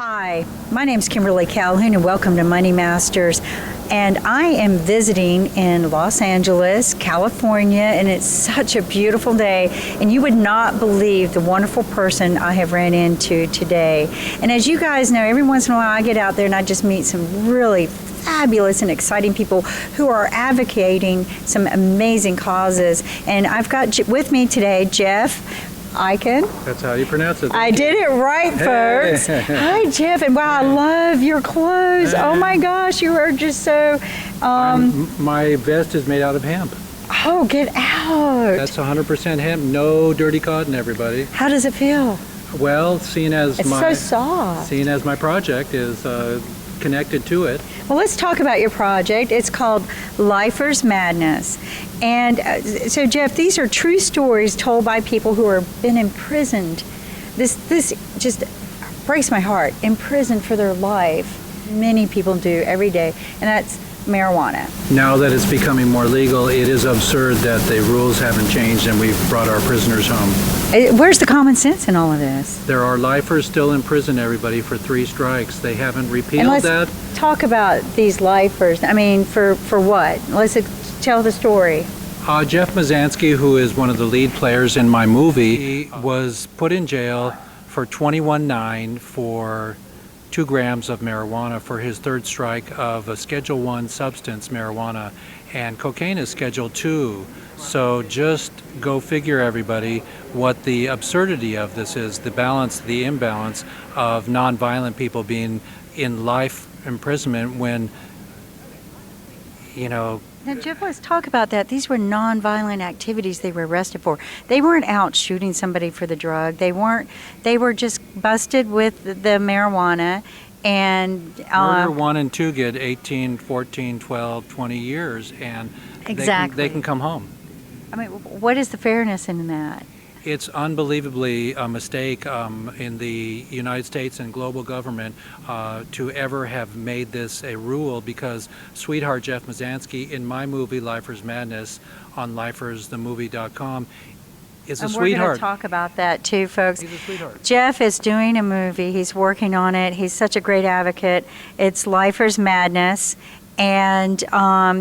Hi, my name is Kimberly Calhoun and welcome to Money Masters. And I am visiting in Los Angeles, California, and it's such a beautiful day. And you would not believe the wonderful person I have ran into today. And as you guys know, every once in a while I get out there and I just meet some really fabulous and exciting people who are advocating some amazing causes. And I've got with me today Jeff Eichen. That's how you pronounce it. I did it right, folks. Hi, Jeff. And wow, I love your clothes. Oh my gosh, you are just so... my vest is made out of hemp. Oh, get out. That's 100% hemp. No dirty cotton, everybody. How does it feel? Well, seeing as it's so soft. Seeing as my project is connected to it. Well, let's talk about your project. It's called Lifer's Madness. And so, Jeff, these are true stories told by people who have been imprisoned. This just breaks my heart. Imprisoned for their life. Many people do every day, and that's marijuana. Now that it's becoming more legal, it is absurd that the rules haven't changed and we've brought our prisoners home. Where's the common sense in all of this? There are lifers still in prison, everybody, for 3 strikes. They haven't repealed and that. Talk about these lifers. I mean, for what? Let's tell the story. Jeff Mazansky, who is one of the lead players in my movie, was put in jail for 21-9 for 2 grams of marijuana for his 3rd strike of a Schedule 1 substance, marijuana, and cocaine is Schedule 2. So just go figure, everybody, what the absurdity of this is, the balance, the imbalance of nonviolent people being in life imprisonment when, you know... Now, Jeff, let's talk about that. These were nonviolent activities they were arrested for. They weren't out shooting somebody for the drug. They were just busted with the marijuana. And murder 1 and 2 get 18, 14, 12, 20 years, and exactly. they can come home. I mean, what is the fairness in that? It's unbelievably a mistake in the United States and global government to ever have made this a rule, because sweetheart Jeff Mazansky in my movie Lifer's Madness on lifersthemovie.com is a sweetheart. And we're going to talk about that too, folks. He's a sweetheart. Jeff is doing a movie. He's working on it. He's such a great advocate. It's Lifer's Madness. And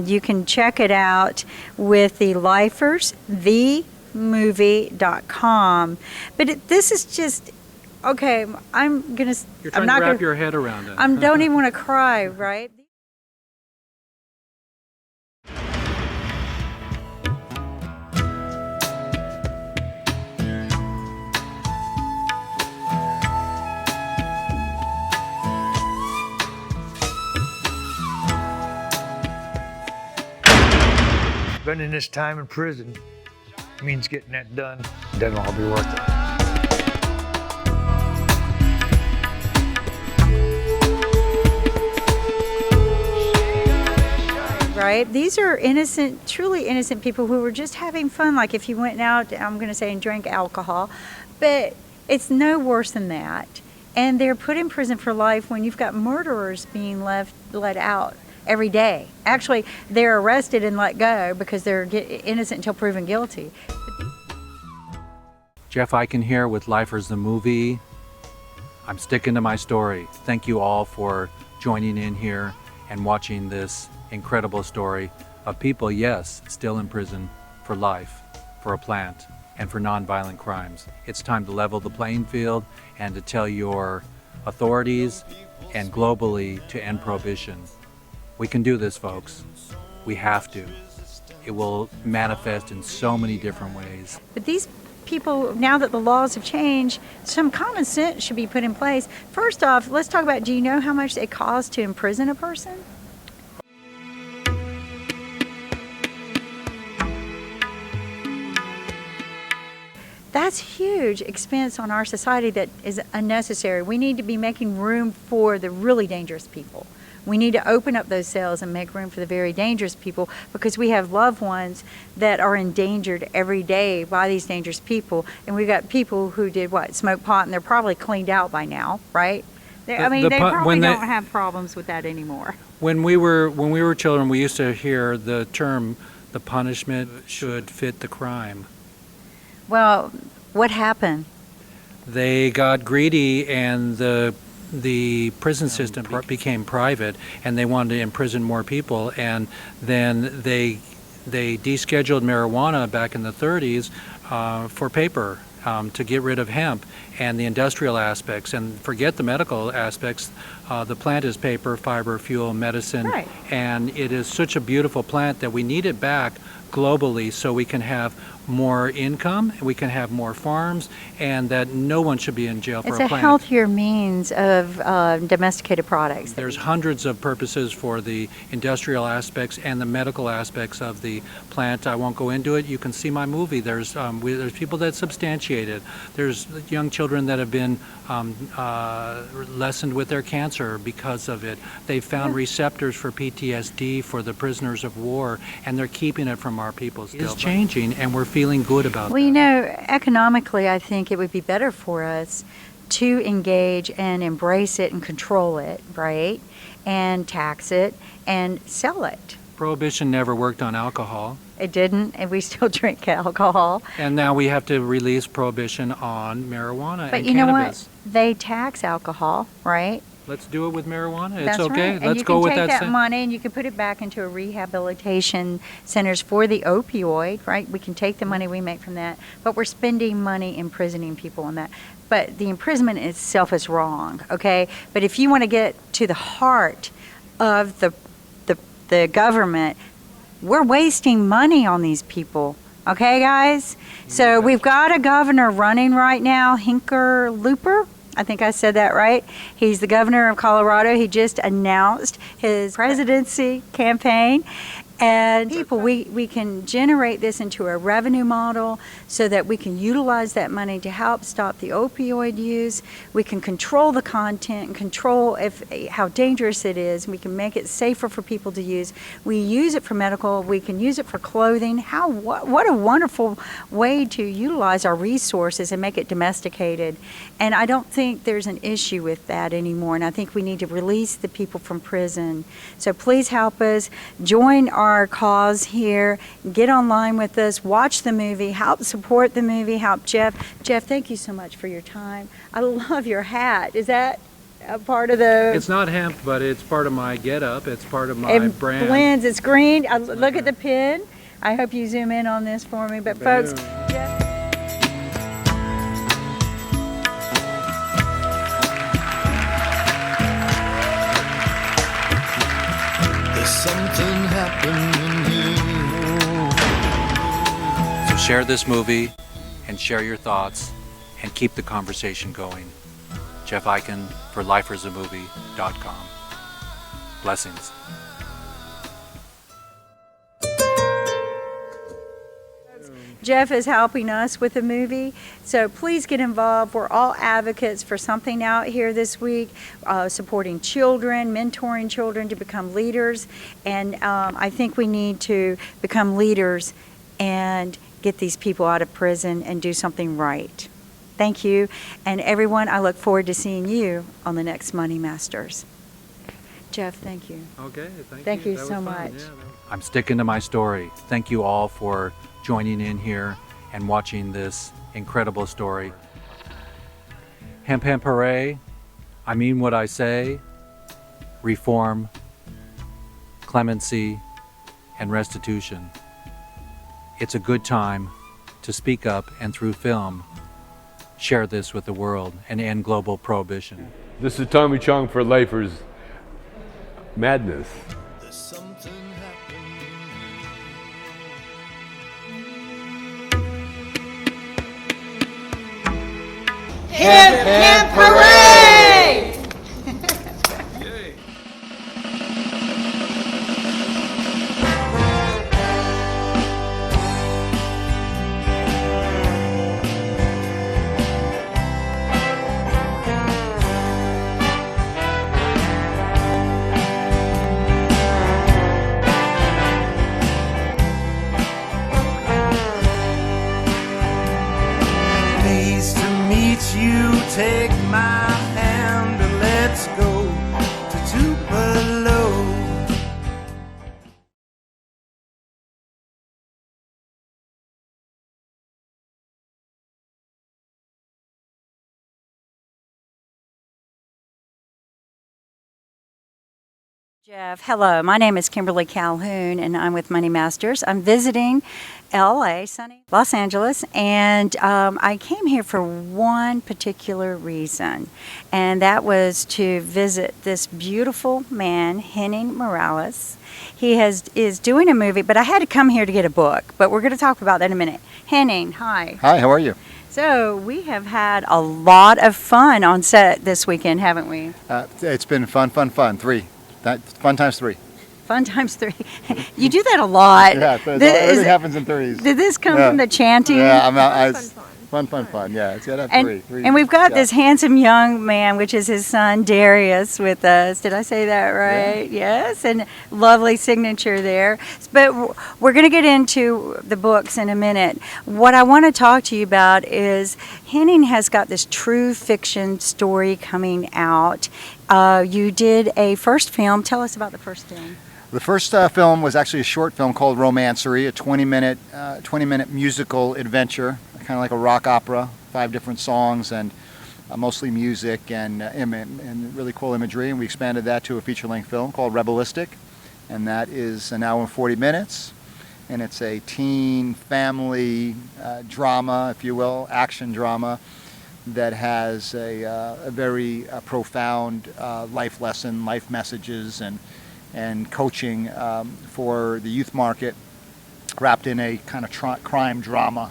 you can check it out with the lifersthemovie.com. But this is just, okay, I'm going to... You're trying to wrap your head around it. I don't even want to cry, right? Spending this time in prison means getting that done. Then it'll all be worth it. Right? These are innocent, truly innocent people who were just having fun. Like if you went out, I'm going to say, and drank alcohol, but it's no worse than that. And they're put in prison for life when you've got murderers being let out every day. Actually, they're arrested and let go because they're innocent until proven guilty. Jeff Eichen here with Lifers the Movie. I'm sticking to my story. Thank you all for joining in here and watching this incredible story of people, yes, still in prison for life, for a plant, and for nonviolent crimes. It's time to level the playing field and to tell your authorities and globally to end prohibition. We can do this, folks. We have to. It will manifest in so many different ways. But these people, now that the laws have changed, some common sense should be put in place. First off, let's talk about, do you know how much it costs to imprison a person? That's huge expense on our society that is unnecessary. We need to be making room for the really dangerous people. We need to open up those cells and make room for the very dangerous people, because we have loved ones that are endangered every day by these dangerous people. And we've got people who did what? Smoke pot, and they're probably cleaned out by now, right? They probably don't have problems with that anymore. When we were children, we used to hear the term, the punishment should fit the crime. Well, what happened? They got greedy, and the the prison system became private, and they wanted to imprison more people, and then they descheduled marijuana back in the 30s for paper, to get rid of hemp and the industrial aspects, and forget the medical aspects. The plant is paper, fiber, fuel, medicine, Right. and it is such a beautiful plant that we need it back globally so we can have more income, we can have more farms, and that no one should be in jail for It's a a plant. healthier means of domesticated products. There's hundreds of purposes for the industrial aspects and the medical aspects of the plant. I won't go into it. You can see my movie. There's people that substantiate it. There's young children that have been lessened with their cancer because of it. They've found receptors for PTSD for the prisoners of war, and they're keeping it from our people still. It's changing, and we're feeling good about Well, that. you know, economically, I think it would be better for us to engage and embrace it and control it, right? And tax it and sell it. Prohibition never worked on alcohol, It didn't, and we still drink alcohol. and now we have to release prohibition on marijuana But and you know cannabis. what? They tax alcohol, right? Let's do it with marijuana. It's That's okay. right. And Let's you go can with take that. that money and you can put it back into a rehabilitation centers for the opioid, right? We can take the money we make from that, but we're spending money imprisoning people on that. But the imprisonment itself is wrong, okay? But if you want to get to the heart of the government, we're wasting money on these people. Okay, guys? So we've got a governor running right now, Looper. I think I said that right. He's the governor of Colorado. He just announced his presidency campaign. And people, we can generate this into a revenue model so that we can utilize that money to help stop the opioid use. We can control the content and control how dangerous it is. We can make it safer for people to use. We use it for medical. We can use it for clothing. What a wonderful way to utilize our resources and make it domesticated. And I don't think there's an issue with that anymore. And I think we need to release the people from prison. So please help us. Join our cause here. Get online with us. Watch the movie. Help support the movie. Help Jeff. Jeff, thank you so much for your time. I love your hat. Is that a part of the... It's not hemp, but it's part of my get-up. It's part of my It brand. blends. It's green. Look at the pin. I hope you zoom in on this for me. But folks, Jeff... Something happened here. So share this movie and share your thoughts and keep the conversation going. Jeff Eichen for lifersamovie.com. Blessings. Jeff is helping us with the movie, so please get involved. We're all advocates for something out here this week, supporting children, mentoring children to become leaders, and I think we need to become leaders and get these people out of prison and do something right. Thank you, and everyone, I look forward to seeing you on the next Money Masters. Jeff, thank you. Okay, Thank you That was so fun. much. Yeah, I'm sticking to my story. Thank you all for joining in here and watching this incredible story. Hemp, hemp, hooray. I mean what I say. Reform, clemency, and restitution. It's a good time to speak up and through film, share this with the world and end global prohibition. This is Tommy Chong for Lifers Madness. There's something happened. Hip, hip, hooray! Pleased to meet you. Take my hand and let's go to Tupelo. Jeff, hello. My name is Kimberly Calhoun, and I'm with Money Masters. I'm visiting LA, sunny Los Angeles, and I came here for one particular reason, and that was to visit this beautiful man, Henning Morales. He is doing a movie, but I had to come here to get a book, but we're going to talk about that in a minute. Henning, hi. Hi, how are you? So we have had a lot of fun on set this weekend, haven't we? It's been fun. Fun times three. Fun times three. You do that a lot. Yeah, everything happens in threes. Did this come from the chanting? Yeah, fun. Yeah, it's got to have three. And we've got this handsome young man, which is his son Darius, with us. Did I say that right? Yeah. Yes, and lovely signature there. But we're going to get into the books in a minute. What I want to talk to you about is Henning has got this true fiction story coming out. You did a first film. Tell us about the first film. The first film was actually a short film called Romancery, a 20-minute musical adventure, kind of like a rock opera, 5 different songs and mostly music and really cool imagery. And we expanded that to a feature-length film called Rebelistic, and that is an hour and 40 minutes. And it's a teen family drama, if you will, action drama that has a very profound life lesson, life messages, and coaching for the youth market, wrapped in a kind of crime drama,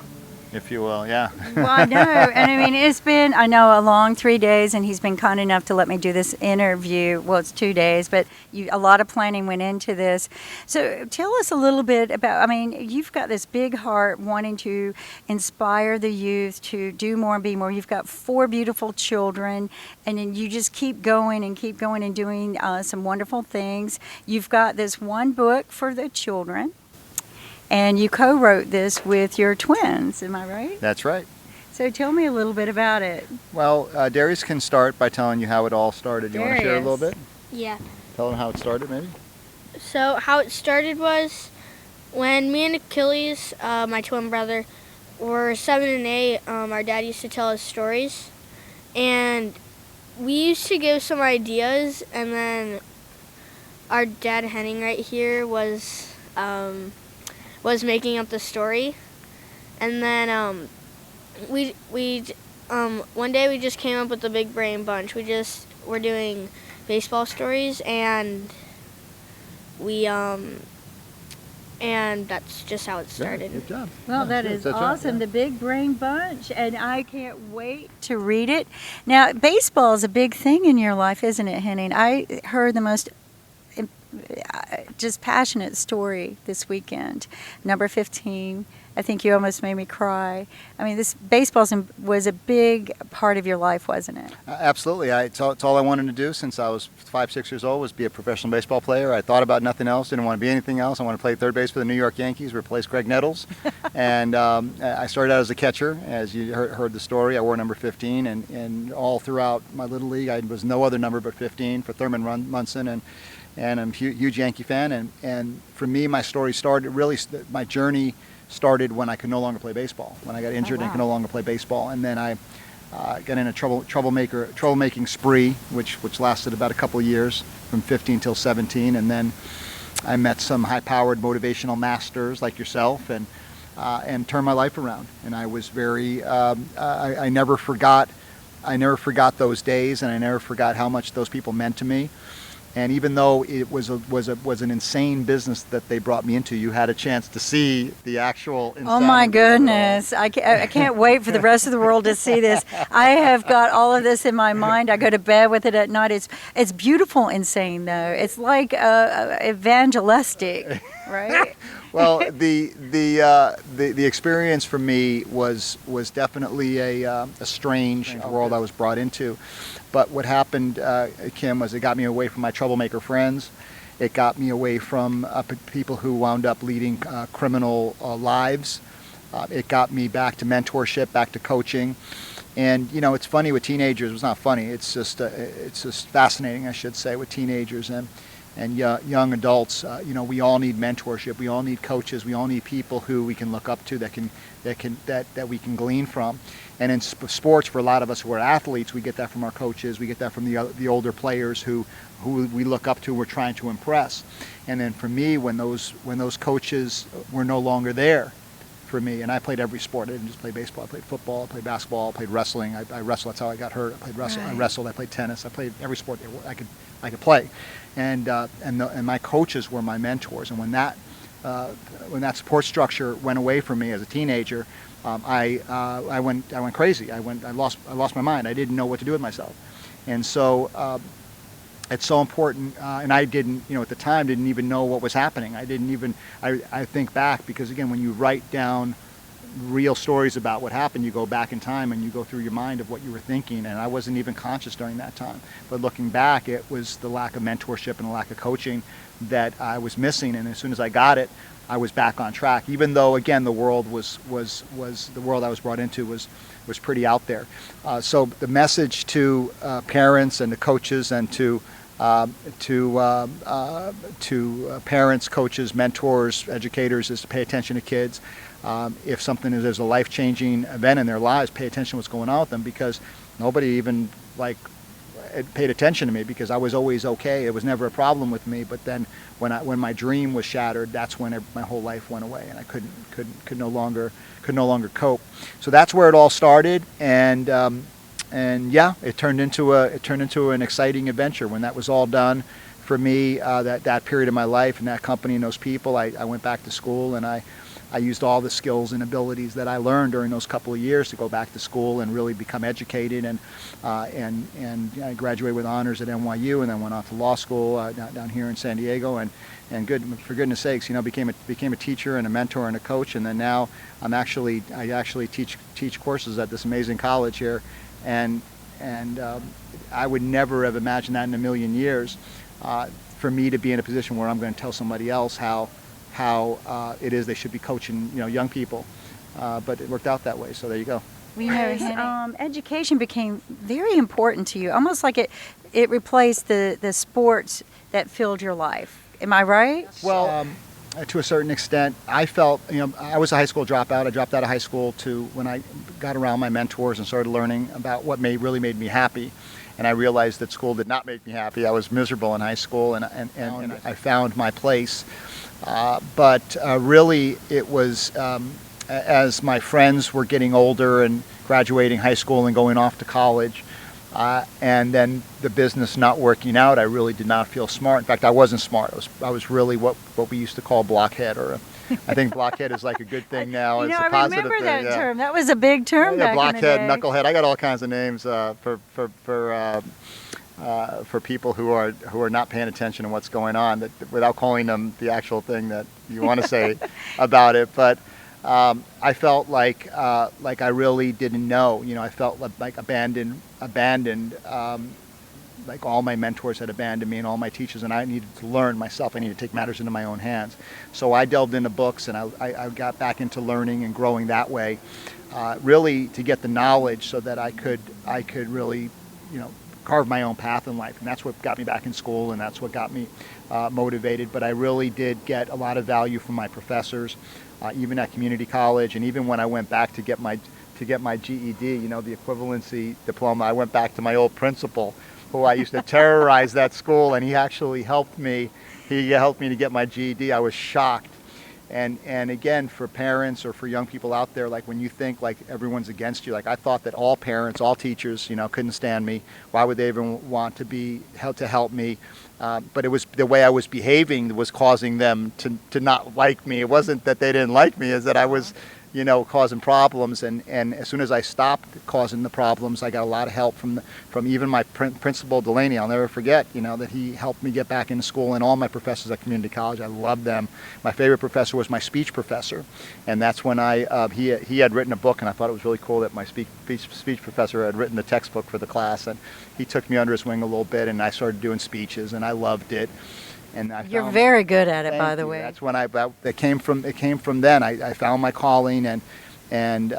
if you will. Yeah. Well, I know, and I mean it's been a long 3 days, and he's been kind enough to let me do this interview. Well, it's 2 days, but a lot of planning went into this. So tell us a little bit about. I mean, you've got this big heart wanting to inspire the youth to do more and be more. You've got 4 beautiful children, and then you just keep going and doing some wonderful things. You've got this one book for the children. And you co-wrote this with your twins, am I right? That's right. So tell me a little bit about it. Well, Darius can start by telling you how it all started. You want to share a little bit? Yeah. Tell them how it started, maybe? So how it started was when me and Achilles, my twin brother, were 7 and 8, our dad used to tell us stories. And we used to give some ideas, and then our dad, Henning, right here, was making up the story, and then we one day we just came up with the big brain bunch. We're doing baseball stories, and and that's just how it started. Good job. Well, that is that's awesome, right, the Big Brain Bunch, and I can't wait to read it. Now, baseball is a big thing in your life, isn't it, Henning? I heard the most just passionate story this weekend. Number 15, I think you almost made me cry. I mean, this baseball was a big part of your life, wasn't it? Absolutely. It's all I wanted to do since I was 5, 6 years old was be a professional baseball player. I thought about nothing else, didn't want to be anything else. I wanted to play third base for the New York Yankees, replace Greg Nettles. And I started out as a catcher, as you heard the story. I wore number 15, and all throughout my little league, I was no other number but 15 for Thurman Munson, and I'm a huge Yankee fan. And for me, my story started, really, my journey started when I could no longer play baseball, when I got injured and could no longer play baseball. And then I got in a troublemaking spree, which lasted about a couple of years, from 15 till 17. And then I met some high-powered motivational masters like yourself, and turned my life around. And I was I never forgot those days, and I never forgot how much those people meant to me. And even though it was an insane business that they brought me into, you had a chance to see the actual insanity. Oh my goodness. I can't wait for the rest of the world to see this. I have got all of this in my mind. I go to bed with it at night. It's beautiful insane, though. It's like evangelistic, right? Well, the experience for me was definitely a strange world I was brought into. But what happened, Kim, was it got me away from my troublemaker friends. It got me away from people who wound up leading criminal lives. It got me back to mentorship, back to coaching. And you know, it's funny with teenagers. It's not funny. It's just fascinating, I should say, with teenagers. And young adults, we all need mentorship. We all need coaches. We all need people who we can look up to that we can glean from. And in sports, for a lot of us who are athletes, we get that from our coaches. We get that from the older players who we look up to. We're trying to impress. And then for me, when those coaches were no longer there for me, and I played every sport. I didn't just play baseball. I played football. I played basketball. I played wrestling. I wrestled. That's how I got hurt. I played wrestle. Right. I wrestled. I played tennis. I played every sport I could play. And my coaches were my mentors. And when that support structure went away from me as a teenager, I went crazy. I lost my mind. I didn't know what to do with myself. And so it's so important. And I didn't, at the time, didn't even know what was happening. I think back, because again, when you write down real stories about what happened, you go back in time and you go through your mind of what you were thinking, and I wasn't even conscious during that time. But looking back, it was the lack of mentorship and the lack of coaching that I was missing, and as soon as I got it, I was back on track, even though again the world was the world I was brought into was pretty out there. So the message to parents and to coaches and to parents, coaches, mentors, educators is to pay attention to kids. If there's a life-changing event in their lives, pay attention to what's going on with them, because nobody even paid attention to me, because I was always okay. It was never a problem with me. But then when my dream was shattered, that's when my whole life went away, and I could no longer cope. So that's where it all started, and yeah, it turned into an exciting adventure. When that was all done for me, that period of my life and that company and those people, I went back to school, and I used all the skills and abilities that I learned during those couple of years to go back to school and really become educated, and I graduated with honors at NYU, and then went off to law school down here in San Diego, and for goodness sakes, became a teacher and a mentor and a coach, and then now I actually teach courses at this amazing college here, and I would never have imagined that in a million years, for me to be in a position where I'm going to tell somebody else how it is they should be coaching young people, but it worked out that way. So there you go. Education became very important to you, almost like it replaced the sports that filled your life. Am I right? Well, to a certain extent, I felt, I was a high school dropout. I dropped out of high school when I got around my mentors and started learning about what really made me happy. And I realized that school did not make me happy. I was miserable in high school, and I found my place. But really, it was as my friends were getting older and graduating high school and going off to college, and then the business not working out, I really did not feel smart. In fact, I wasn't smart. I was really what we used to call blockhead, or I think blockhead is like a good thing now. It's a positive thing. I remember that term. That was a big term back blockhead, in the day. Knucklehead. I got all kinds of names for people who are not paying attention to what's going on, without calling them the actual thing that you want to say about it. But I felt like I really didn't know. I felt like abandoned. Like all my mentors had abandoned me, and all my teachers, and I needed to learn myself. I needed to take matters into my own hands. So I delved into books, and I got back into learning and growing that way, really to get the knowledge so that I could really, carve my own path in life. And that's what got me back in school, and that's what got me motivated. But I really did get a lot of value from my professors, even at community college, and even when I went back to get my GED, the equivalency diploma. I went back to my old principal, who I used to terrorize that school, and he actually helped me. He helped me to get my GED. I was shocked. And again, for parents or for young people out there, like when you think like everyone's against you, like I thought that all parents, all teachers, couldn't stand me. Why would they even want to help me? But it was the way I was behaving that was causing them to not like me. It wasn't that they didn't like me, is that I was causing problems, and as soon as I stopped causing the problems, I got a lot of help from even my principal, Delaney. I'll never forget, that he helped me get back into school, and all my professors at community college. I loved them. My favorite professor was my speech professor, and that's when he had written a book, and I thought it was really cool that my speech professor had written the textbook for the class, and he took me under his wing a little bit, and I started doing speeches, and I loved it. And you're very good at it, by the way. That's when it came from then. I found my calling and went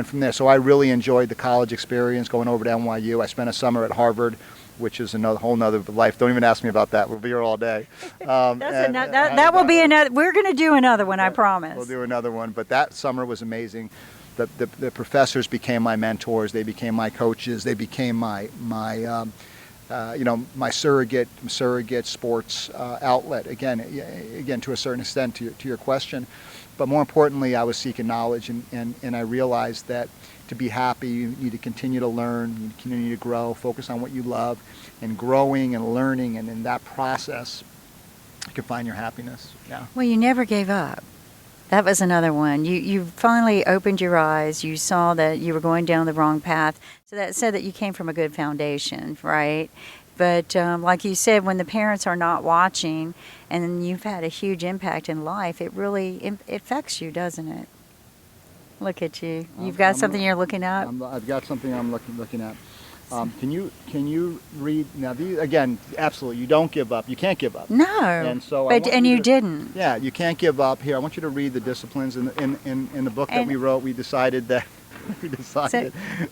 from there. So I really enjoyed the college experience, going over to NYU. I spent a summer at Harvard which is another whole nother life. Don't even ask me about that. We'll be here all day. That will be another. We're going to do another one, I promise. We'll do another one. But that summer was amazing. The professors became my mentors. They became my coaches. They became my surrogate sports outlet. Again, to a certain extent, to your question. But more importantly, I was seeking knowledge, and I realized that to be happy, you need to continue to learn, you continue to grow, focus on what you love, and growing and learning, and in that process, you can find your happiness. Yeah. Well, you never gave up. That was another one. You finally opened your eyes. You saw that you were going down the wrong path. So that said that you came from a good foundation, right? But like you said, when the parents are not watching and you've had a huge impact in life, it really it affects you, doesn't it? Look at you. You've got something you're looking at? I've got something I'm looking at. Can you read now? These, again, absolutely. You don't give up. You can't give up. No. And so, you didn't. Yeah, you can't give up. Here, I want you to read the disciplines in the book that we wrote. We decided that. Go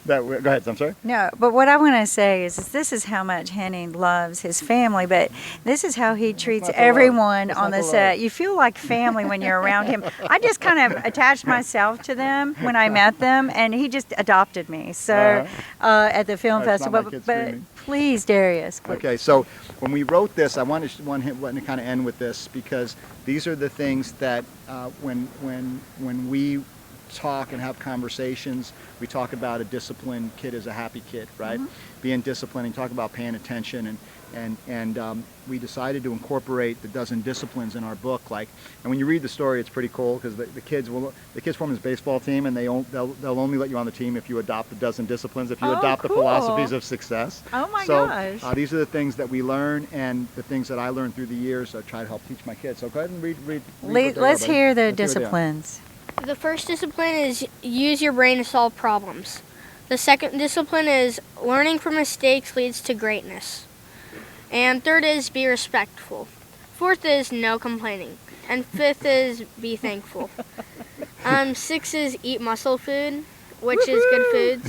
ahead. I'm sorry. No, but what I want to say is this is how much Henning loves his family, but this is how he treats everyone on the set. You feel like family when you're around him. I just kind of attached myself to them when I met them, and he just adopted me. So at the film festival. But please, Darius. Please. Okay, so when we wrote this, I wanted to kind of end with this, because these are the things that when we talk and have conversations, we talk about a disciplined kid is a happy kid, right? Being disciplined, and talk about paying attention, and we decided to incorporate the dozen disciplines in our book. And when you read the story, it's pretty cool, because the kids form this baseball team, and they'll only let you on the team if you adopt the dozen disciplines, if you adopt the philosophies of success. Oh my gosh! So these are the things that we learn, and the things that I learned through the years. I try to help teach my kids. So go ahead and read Let's hear the disciplines. The first discipline is use your brain to solve problems. The second discipline is learning from mistakes leads to greatness. And third is be respectful. Fourth is no complaining. And fifth is be thankful. Six is eat muscle food, which is good foods.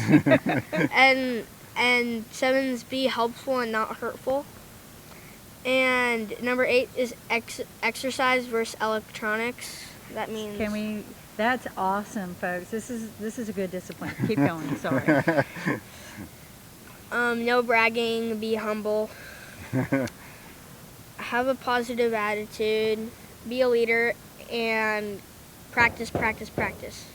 and seven is be helpful and not hurtful. And number 8 is exercise versus electronics. That means That's awesome, folks. This is a good discipline. Keep going. Sorry. No bragging. Be humble. Have a positive attitude. Be a leader, and practice, practice, practice.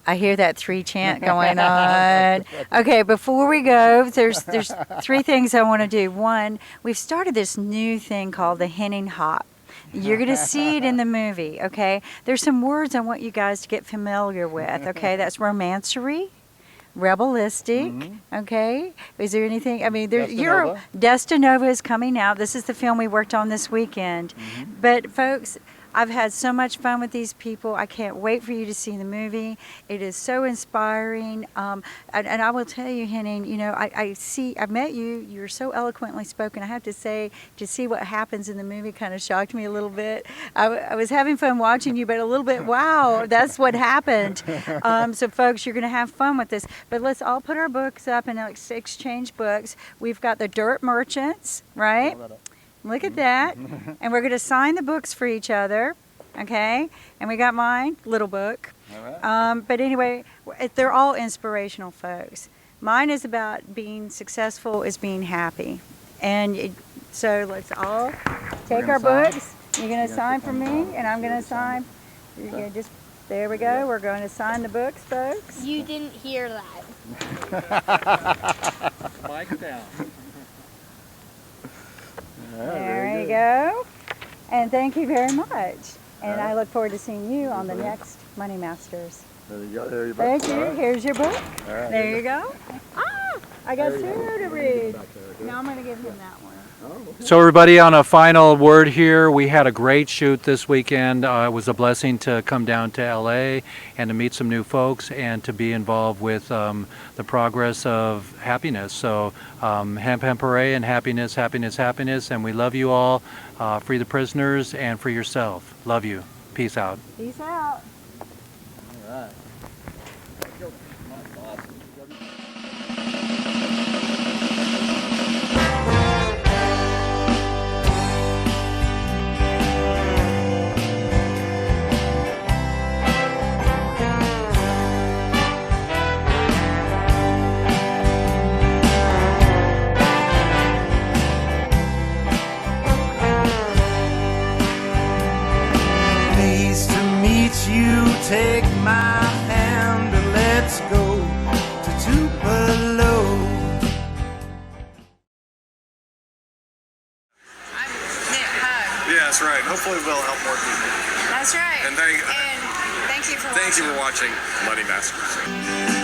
I hear that 3 chant going on. Okay, before we go, there's 3 things I want to do. One, we've started this new thing called the Henning Hop. You're going to see it in the movie, okay? There's some words I want you guys to get familiar with, okay? That's romancery, rebelistic, okay? Is there anything? I mean, Destinove is coming out. This is the film we worked on this weekend. But, folks, I've had so much fun with these people. I can't wait for you to see the movie. It is so inspiring. And I will tell you, Henning, I met you. You're so eloquently spoken. I have to say, to see what happens in the movie kind of shocked me a little bit. I was having fun watching you, but a little bit, wow, that's what happened. So, folks, you're going to have fun with this. But let's all put our books up and exchange books. We've got the Dirt Merchants, right? Look at that. And we're going to sign the books for each other, okay? And we got mine, little book. All right. But anyway, they're all inspirational folks. Mine is about being successful is being happy. And so let's all take our books. You're going to sign for me, and I'm going to sign. You're going to there we go. We're going to sign the books, folks. You didn't hear that. Mike down. There you go. And thank you very much. And I look forward to seeing you on the next Money Masters. There you go. There you go. Thank you. Here's your book. All right. There you go. I got 2 to read. Now I'm going to give him that one. So everybody, on a final word here, we had a great shoot this weekend. It was a blessing to come down to LA and to meet some new folks and to be involved with the progress of happiness. So Hemp Hemp Hooray and happiness, happiness, happiness. And we love you all. Free the prisoners and free yourself. Love you. Peace out. Peace out. All right. Awesome. meet you, take my hand and let's go to Tupelo. Yeah, that's right. Hopefully we'll help more people. That's right. And thank you for watching Money Masters.